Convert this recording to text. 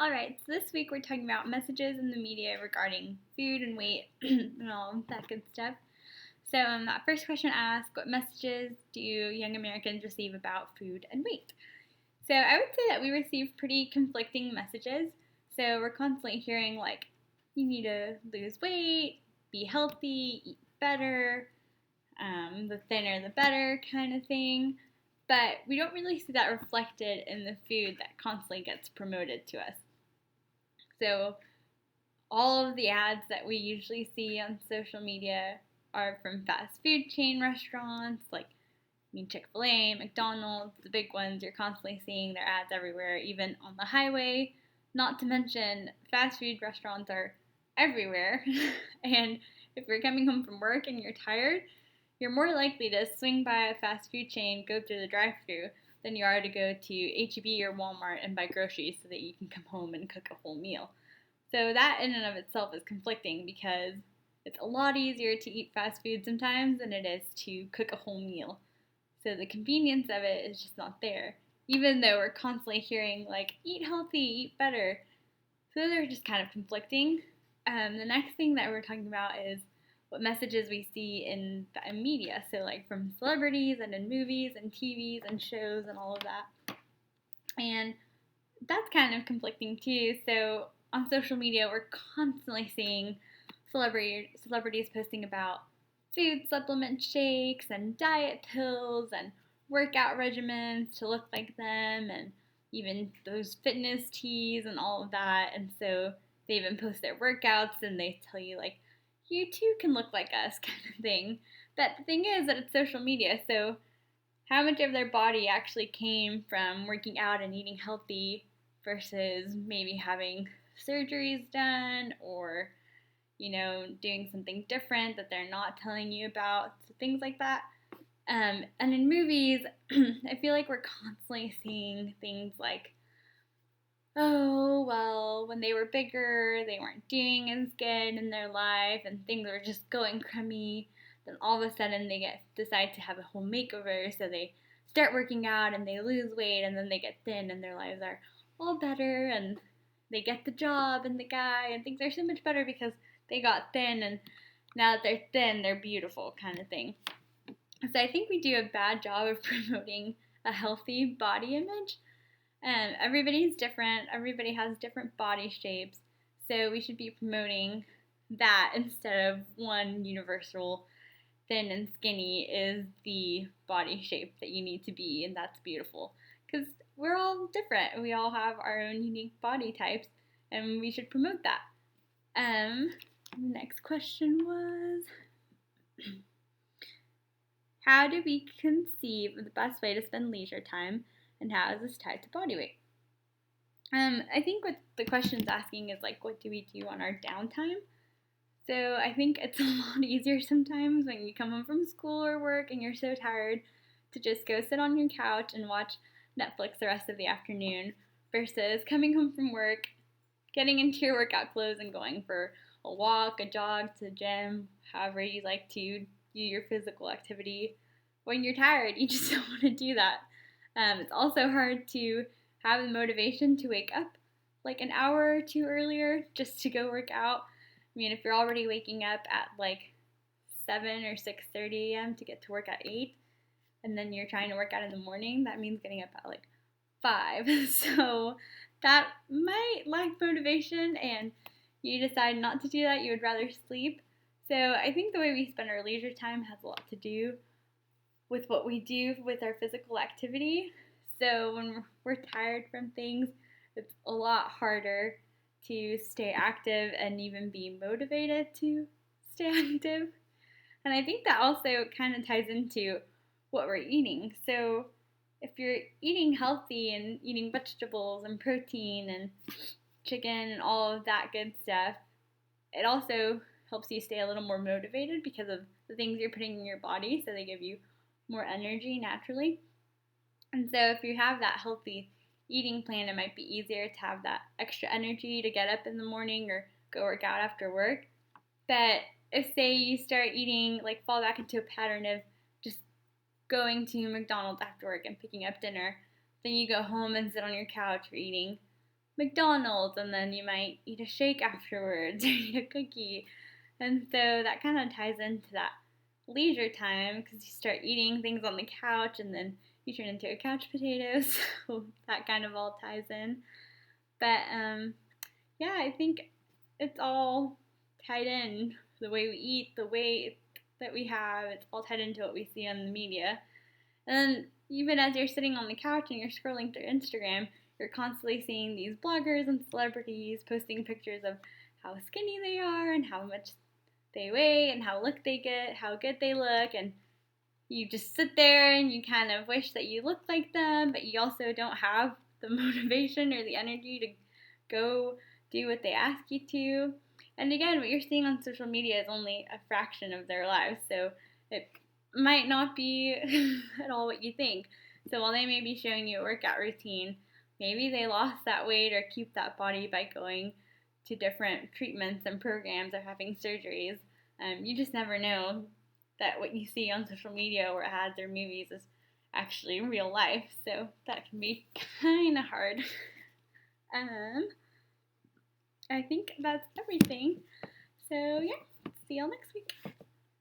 Alright, so this week we're talking about messages in the media regarding food and weight and all that good stuff. So, that first question asks, what messages do young Americans receive about food and weight? So, I would say that we receive pretty conflicting messages. So, we're constantly hearing, like, you need to lose weight, be healthy, eat better, the thinner the better kind of thing. But we don't really see that reflected in the food that constantly gets promoted to us. So, all of the ads that we usually see on social media are from fast food chain restaurants like Chick-fil-A, McDonald's, the big ones. You're constantly seeing their ads everywhere, even on the highway. Not to mention, fast food restaurants are everywhere. And if you're coming home from work and you're tired, you're more likely to swing by a fast food chain, go through the drive-thru, than you are to go to H-E-B or Walmart and buy groceries so that you can come home and cook a whole meal. So that in and of itself is conflicting because it's a lot easier to eat fast food sometimes than it is to cook a whole meal. So the convenience of it is just not there. Even though we're constantly hearing like, eat healthy, eat better. So those are just kind of conflicting. The next thing that we're talking about is what messages we see in media. So like from celebrities and in movies and TVs and shows and all of that. And that's kind of conflicting too. So on social media, we're constantly seeing celebrities posting about food supplement shakes and diet pills and workout regimens to look like them and even those fitness teas and all of that. And so they even post their workouts and they tell you like, you too can look like us kind of thing. But the thing is that it's social media, so how much of their body actually came from working out and eating healthy versus maybe having surgeries done or, doing something different that they're not telling you about, so things like that. And in movies, I feel like we're constantly seeing things like, oh, well, when they were bigger, they weren't doing as good in their life and things were just going crummy. Then all of a sudden they decide to have a whole makeover, so they start working out and they lose weight and then they get thin and their lives are all better and they get the job and the guy and things are so much better because they got thin and now that they're thin, they're beautiful kind of thing. So I think we do a bad job of promoting a healthy body image. Everybody's different. Everybody has different body shapes. So we should be promoting that instead of one universal thin and skinny is the body shape that you need to be, and that's beautiful. Because we're all different. We all have our own unique body types, and we should promote that. The next question was, how do we conceive of the best way to spend leisure time, and how is this tied to body weight? I think what the question's asking is like, what do we do on our downtime? So I think it's a lot easier sometimes when you come home from school or work and you're so tired to just go sit on your couch and watch Netflix the rest of the afternoon versus coming home from work, getting into your workout clothes and going for a walk, a jog to the gym, however you like to do your physical activity. When you're tired, you just don't want to do that. It's also hard to have the motivation to wake up like an hour or two earlier just to go work out. I mean, if you're already waking up at like 7 or 6:30 a.m. to get to work at 8, and then you're trying to work out in the morning, that means getting up at like 5. So that might lack motivation, and you decide not to do that. You would rather sleep. So I think the way we spend our leisure time has a lot to do with what we do with our physical activity. So when we're tired from things, it's a lot harder to stay active and even be motivated to stay active. And I think that also kind of ties into what we're eating. So if you're eating healthy and eating vegetables and protein and chicken and all of that good stuff, it also helps you stay a little more motivated because of the things you're putting in your body, so they give you more energy naturally. And so if you have that healthy eating plan, it might be easier to have that extra energy to get up in the morning or go work out after work. But if, say, you start eating, like fall back into a pattern of just going to McDonald's after work and picking up dinner, then you go home and sit on your couch or eating McDonald's, and then you might eat a shake afterwards or eat a cookie. And so that kind of ties into that leisure time because you start eating things on the couch and then you turn into a couch potato. So that kind of all ties in. But yeah, I think it's all tied in. The way we eat, the weight that we have, it's all tied into what we see on the media. And then even as you're sitting on the couch and you're scrolling through Instagram, you're constantly seeing these bloggers and celebrities posting pictures of how skinny they are and how much they weigh and how how good they look, and you just sit there and you kind of wish that you looked like them, but you also don't have the motivation or the energy to go do what they ask you to. And again, what you're seeing on social media is only a fraction of their lives, so it might not be at all what you think. So while they may be showing you a workout routine, maybe they lost that weight or keep that body by going to different treatments and programs or having surgeries. You just never know that what you see on social media or ads or movies is actually real life. So that can be kind of hard. I think that's everything. So yeah, see y'all next week.